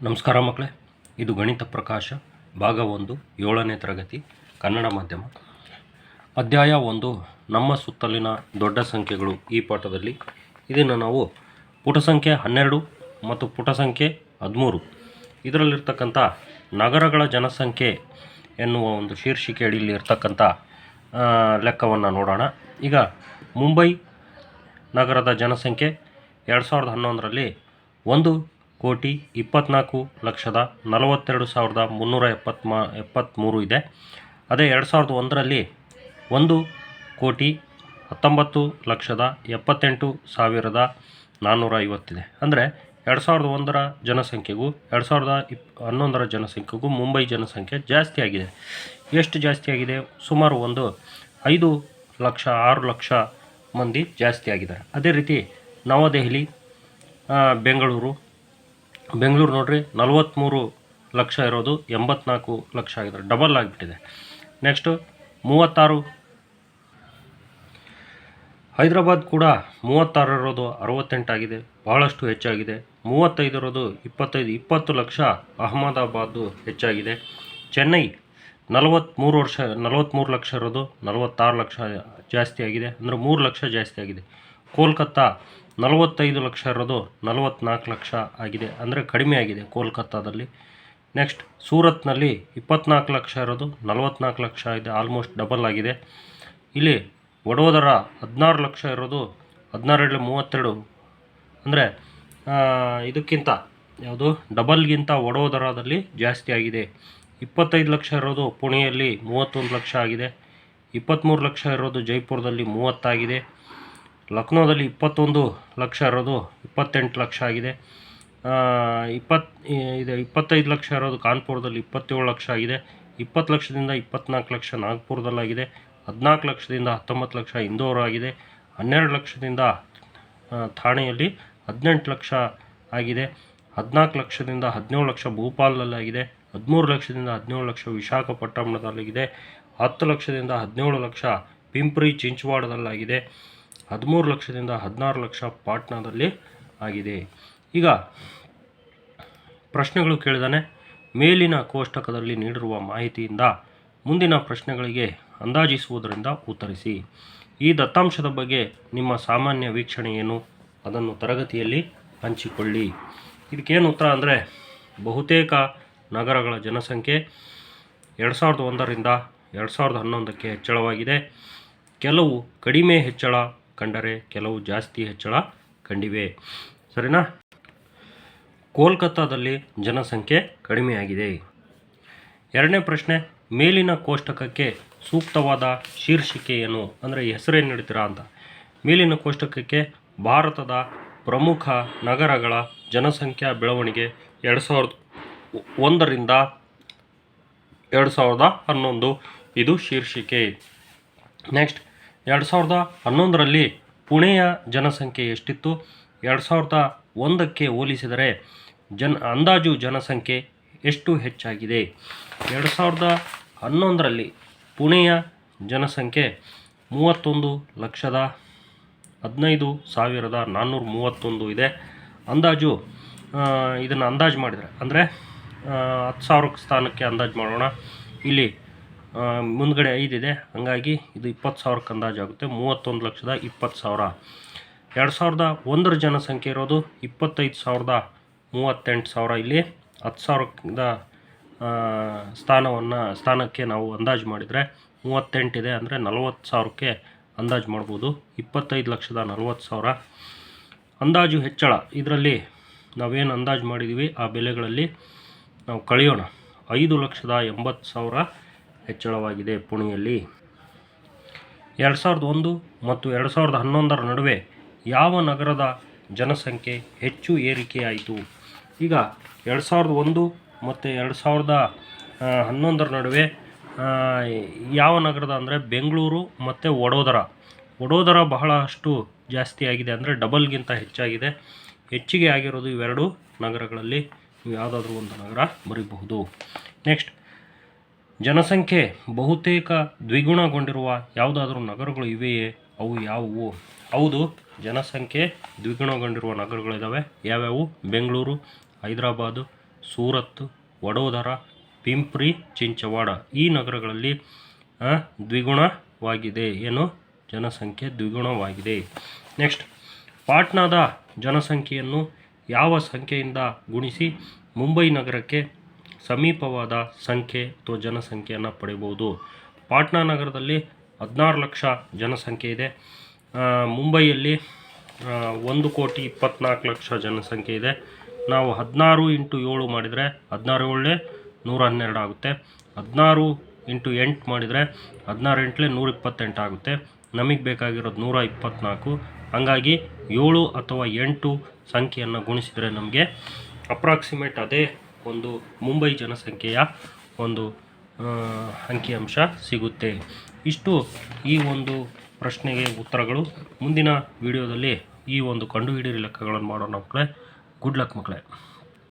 ನಮಸ್ಕಾರ ಮಕ್ಕಳೇ, ಇದು ಗಣಿತ ಪ್ರಕಾಶ ಭಾಗ 1 7ನೇ ತರಗತಿ ಕನ್ನಡ ಮಾಧ್ಯಮ. ಅಧ್ಯಾಯ 1 ನಮ್ಮ ಸುತ್ತಲಿನ ದೊಡ್ಡ ಸಂಖ್ಯೆಗಳು. ಈ ಪಾಠದಲ್ಲಿ ಇದನ್ನು ನಾವು ಪುಟ ಸಂಖ್ಯೆ 12 ಮತ್ತು ಪುಟ ಸಂಖ್ಯೆ 13 ಇದರಲ್ಲಿರ್ತಕ್ಕಂಥ ನಗರಗಳ ಜನಸಂಖ್ಯೆ ಎನ್ನುವ ಒಂದು ಶೀರ್ಷಿಕೆ ಅಡಿಯಲ್ಲಿ ಇರ್ತಕ್ಕಂಥ ಲೆಕ್ಕವನ್ನು ನೋಡೋಣ. ಈಗ ಮುಂಬೈ ನಗರದ ಜನಸಂಖ್ಯೆ 2011ರಲ್ಲಿ 1,24,42,373 ಇದೆ. ಅದೇ 2001ರಲ್ಲಿ 1,78,450 ಇದೆ. ಅಂದರೆ 2001ರ ಜನಸಂಖ್ಯೆಗೂ 2011ರ ಜನಸಂಖ್ಯೆಗೂ ಮುಂಬೈ ಜನಸಂಖ್ಯೆ ಜಾಸ್ತಿ ಆಗಿದೆ. ಎಷ್ಟು ಜಾಸ್ತಿ ಆಗಿದೆ? ಸುಮಾರು ಒಂದು 5 ಲಕ್ಷ 6 ಲಕ್ಷ ಮಂದಿ ಜಾಸ್ತಿ ಆಗಿದ್ದಾರೆ. ಅದೇ ರೀತಿ ನವದೆಹಲಿ, ಬೆಂಗಳೂರು ನೋಡ್ರಿ 43 ಲಕ್ಷ ಇರೋದು 84 ಲಕ್ಷ ಆಗಿದೆ, ಡಬಲ್ ಆಗಿಬಿಟ್ಟಿದೆ. ನೆಕ್ಸ್ಟು 36 ಹೈದರಾಬಾದ್ ಕೂಡ 36 ಇರೋದು 68 ಆಗಿದೆ, ಬಹಳಷ್ಟು ಹೆಚ್ಚಾಗಿದೆ. 35 ಇರೋದು 20 ಲಕ್ಷ ಅಹಮದಾಬಾದು ಹೆಚ್ಚಾಗಿದೆ. ಚೆನ್ನೈ 43 ಲಕ್ಷ ಇರೋದು 46 ಲಕ್ಷ ಜಾಸ್ತಿ ಆಗಿದೆ, ಅಂದರೆ 3 ಲಕ್ಷ ಜಾಸ್ತಿ ಆಗಿದೆ. ಕೋಲ್ಕತ್ತಾ 45 ಲಕ್ಷ ಇರೋದು 44 ಲಕ್ಷ ಆಗಿದೆ, ಅಂದರೆ ಕಡಿಮೆ ಆಗಿದೆ ಕೋಲ್ಕತ್ತಾದಲ್ಲಿ. ನೆಕ್ಸ್ಟ್ ಸೂರತ್ನಲ್ಲಿ 24 ಲಕ್ಷ ಇರೋದು 44 ಲಕ್ಷ ಇದೆ, ಆಲ್ಮೋಸ್ಟ್ ಡಬಲ್ ಆಗಿದೆ. ಇಲ್ಲಿ ವಡೋದರ 16 ಲಕ್ಷ ಇರೋದು 16-32, ಅಂದರೆ ಇದಕ್ಕಿಂತ ಯಾವುದು ಡಬಲ್ಗಿಂತ ವಡೋದರದಲ್ಲಿ ಜಾಸ್ತಿ ಆಗಿದೆ. 25 ಲಕ್ಷ ಇರೋದು ಪುಣೆಯಲ್ಲಿ 31 ಲಕ್ಷ ಆಗಿದೆ. 23 ಲಕ್ಷ ಇರೋದು ಜೈಪುರದಲ್ಲಿ 30 ಆಗಿದೆ. ಲಕ್ನೋದಲ್ಲಿ 21 ಲಕ್ಷ ಇರೋದು 28 ಲಕ್ಷ ಆಗಿದೆ. 25 ಲಕ್ಷ ಇರೋದು ಕಾನ್ಪುರದಲ್ಲಿ 27 ಲಕ್ಷ ಆಗಿದೆ. 20 ಲಕ್ಷದಿಂದ 24 ಲಕ್ಷ ನಾಗ್ಪುರದಲ್ಲಾಗಿದೆ. 14 ಲಕ್ಷದಿಂದ 19 ಲಕ್ಷ ಇಂದೋರ್ ಆಗಿದೆ. 12 ಲಕ್ಷದಿಂದ ಥಾಣೆಯಲ್ಲಿ 18 ಲಕ್ಷ ಆಗಿದೆ. 14 ಲಕ್ಷದಿಂದ 17 ಲಕ್ಷ ಭೂಪಾಲದಲ್ಲಾಗಿದೆ. 13 ಲಕ್ಷದಿಂದ 17 ಲಕ್ಷ ವಿಶಾಖಪಟ್ಟಣದಲ್ಲಾಗಿದೆ. 10 ಲಕ್ಷದಿಂದ 17 ಲಕ್ಷ ಪಿಂಪ್ರಿ ಚಿಂಚವಾಡದಲ್ಲಾಗಿದೆ. 13 ಲಕ್ಷದಿಂದ 16 ಲಕ್ಷ ಪಾಟ್ನಾದಲ್ಲಿ ಆಗಿದೆ. ಈಗ ಪ್ರಶ್ನೆಗಳು ಕೇಳಿದಾನೆ. ಮೇಲಿನ ಕೋಷ್ಟಕದಲ್ಲಿ ನೀಡಿರುವ ಮಾಹಿತಿಯಿಂದ ಮುಂದಿನ ಪ್ರಶ್ನೆಗಳಿಗೆ ಅಂದಾಜಿಸುವುದರಿಂದ ಉತ್ತರಿಸಿ. ಈ ದತ್ತಾಂಶದ ಬಗ್ಗೆ ನಿಮ್ಮ ಸಾಮಾನ್ಯ ವೀಕ್ಷಣೆ ಏನು? ಅದನ್ನು ತರಗತಿಯಲ್ಲಿ ಹಂಚಿಕೊಳ್ಳಿ. ಇದಕ್ಕೇನು ಉತ್ತರ ಅಂದರೆ, ಬಹುತೇಕ ನಗರಗಳ ಜನಸಂಖ್ಯೆ 2001ರಿಂದ 2011ಕ್ಕೆ ಹೆಚ್ಚಳವಾಗಿದೆ. ಕೆಲವು ಕಡಿಮೆ ಹೆಚ್ಚಳ ಕಂಡರೆ ಕೆಲವು ಜಾಸ್ತಿ ಹೆಚ್ಚಳ ಕಂಡಿವೆ. ಸರಿನಾ? ಕೋಲ್ಕತ್ತಾದಲ್ಲಿ ಜನಸಂಖ್ಯೆ ಕಡಿಮೆಯಾಗಿದೆ. ಎರಡನೇ ಪ್ರಶ್ನೆ, ಮೇಲಿನ ಕೋಷ್ಟಕಕ್ಕೆ ಸೂಕ್ತವಾದ ಶೀರ್ಷಿಕೆ ಏನು? ಅಂದರೆ ಹೆಸರೇನು ನೀಡ್ತೀರಾ ಅಂತ. ಮೇಲಿನ ಕೋಷ್ಟಕಕ್ಕೆ ಭಾರತದ ಪ್ರಮುಖ ನಗರಗಳ ಜನಸಂಖ್ಯಾ ಬೆಳವಣಿಗೆ 2001ರಿಂದ 2011 ಇದು ಶೀರ್ಷಿಕೆ. ನೆಕ್ಸ್ಟ್ 2011ರಲ್ಲಿ ಪುಣೆಯ ಜನಸಂಖ್ಯೆ ಎಷ್ಟಿತ್ತು? 2001ಕ್ಕೆ ಹೋಲಿಸಿದರೆ ಅಂದಾಜು ಜನಸಂಖ್ಯೆ ಎಷ್ಟು ಹೆಚ್ಚಾಗಿದೆ? 2011ರಲ್ಲಿ ಪುಣೆಯ ಜನಸಂಖ್ಯೆ 31,15,431 ಇದೆ. ಅಂದಾಜು ಇದನ್ನು ಅಂದಾಜು ಮಾಡಿದರೆ ಅಂದರೆ 10,000 ಸ್ಥಾನಕ್ಕೆ ಅಂದಾಜು ಮಾಡೋಣ. ಇಲ್ಲಿ ಮುಂದ್ಗಡೆ 5 ಇದೆ, ಹಾಗಾಗಿ ಇದು 20,000ಕ್ಕೆ ಅಂದಾಜಾಗುತ್ತೆ. 31,20,000. 2001ರ ಜನಸಂಖ್ಯೆ ಇರೋದು 25,38,000. ಇಲ್ಲಿ 10,000ದ ಸ್ಥಾನಕ್ಕೆ ನಾವು ಅಂದಾಜು ಮಾಡಿದರೆ 38 ಇದೆ, ಅಂದರೆ 40,000ಕ್ಕೆ ಅಂದಾಜು ಮಾಡ್ಬೋದು. 25,40,000 ಅಂದಾಜು ಹೆಚ್ಚಳ. ಇದರಲ್ಲಿ ನಾವೇನು ಅಂದಾಜು ಮಾಡಿದ್ದೀವಿ ಆ ಬೆಲೆಗಳಲ್ಲಿ ನಾವು ಕಳೆಯೋಣ. 5,80,000 ಹೆಚ್ಚಳವಾಗಿದೆ ಪುಣೆಯಲ್ಲಿ. 2001 ಮತ್ತು 2011ರ ನಡುವೆ ಯಾವ ನಗರದ ಜನಸಂಖ್ಯೆ ಹೆಚ್ಚು ಏರಿಕೆಯಾಯಿತು? ಈಗ 2001 ಮತ್ತು 2011ರ ನಡುವೆ ಯಾವ ನಗರದ ಅಂದರೆ ಬೆಂಗಳೂರು ಮತ್ತು ವಡೋದರ ಬಹಳಷ್ಟು ಜಾಸ್ತಿ ಆಗಿದೆ, ಅಂದರೆ ಡಬಲ್ಗಿಂತ ಹೆಚ್ಚಾಗಿದೆ. ಹೆಚ್ಚಿಗೆ ಆಗಿರೋದು ಇವೆರಡು ನಗರಗಳಲ್ಲಿ. ನೀವು ಯಾವುದಾದ್ರೂ ಒಂದು ನಗರ ಬರೀಬಹುದು. ನೆಕ್ಸ್ಟ್, ಜನಸಂಖ್ಯೆ ಬಹುತೇಕ ದ್ವಿಗುಣಗೊಂಡಿರುವ ಯಾವುದಾದ್ರೂ ನಗರಗಳು ಇವೆಯೇ? ಅವು ಯಾವುವು? ಹೌದು, ಜನಸಂಖ್ಯೆ ದ್ವಿಗುಣಗೊಂಡಿರುವ ನಗರಗಳಿದ್ದಾವೆ. ಯಾವ್ಯಾವು? ಬೆಂಗಳೂರು, ಹೈದರಾಬಾದು, ಸೂರತ್, ವಡೋದರ, ಪಿಂಪ್ರಿ ಚಿಂಚವಾಡ ಈ ನಗರಗಳಲ್ಲಿ ದ್ವಿಗುಣವಾಗಿದೆ. ಏನು ಜನಸಂಖ್ಯೆ ದ್ವಿಗುಣವಾಗಿದೆ. ನೆಕ್ಸ್ಟ್, ಪಾಟ್ನಾದ ಜನಸಂಖ್ಯೆಯನ್ನು ಯಾವ ಸಂಖ್ಯೆಯಿಂದ ಗುಣಿಸಿ ಮುಂಬೈ ನಗರಕ್ಕೆ ಸಮೀಪವಾದ ಸಂಖ್ಯೆ ಅಥವಾ ಜನಸಂಖ್ಯೆಯನ್ನು ಪಡೆಯಬಹುದು? ಪಾಟ್ನಾ ನಗರದಲ್ಲಿ 16 ಲಕ್ಷ ಜನಸಂಖ್ಯೆ ಇದೆ. ಮುಂಬೈಯಲ್ಲಿ 1,24,00,000 ಜನಸಂಖ್ಯೆ ಇದೆ. ನಾವು 16 × 7 ಮಾಡಿದರೆ 16 7 112 ಆಗುತ್ತೆ. 16 × 8 ಮಾಡಿದರೆ 16 8 128 ಆಗುತ್ತೆ. ನಮಗೆ ಬೇಕಾಗಿರೋದು 124. ಹಾಗಾಗಿ 7 ಅಥವಾ 8 ಸಂಖ್ಯೆಯನ್ನು ಗುಣಿಸಿದರೆ ನಮಗೆ ಅಪ್ರಾಕ್ಸಿಮೇಟ್ ಅದೇ ಒಂದು ಮುಂಬೈ ಜನಸಂಖ್ಯೆಯ ಒಂದು ಅಂಕಿಅಂಶ ಸಿಗುತ್ತೆ. ಇಷ್ಟು ಈ ಒಂದು ಪ್ರಶ್ನೆಗೆ ಉತ್ತರಗಳು. ಮುಂದಿನ ವಿಡಿಯೋದಲ್ಲಿ ಈ ಒಂದು ಕಂಡುಹಿಡಿಯಿರಿ ಲೆಕ್ಕಗಳನ್ನು ಮಾಡೋಣ ಮಕ್ಕಳೇ. ಗುಡ್ ಲಕ್ ಮಕ್ಕಳೇ.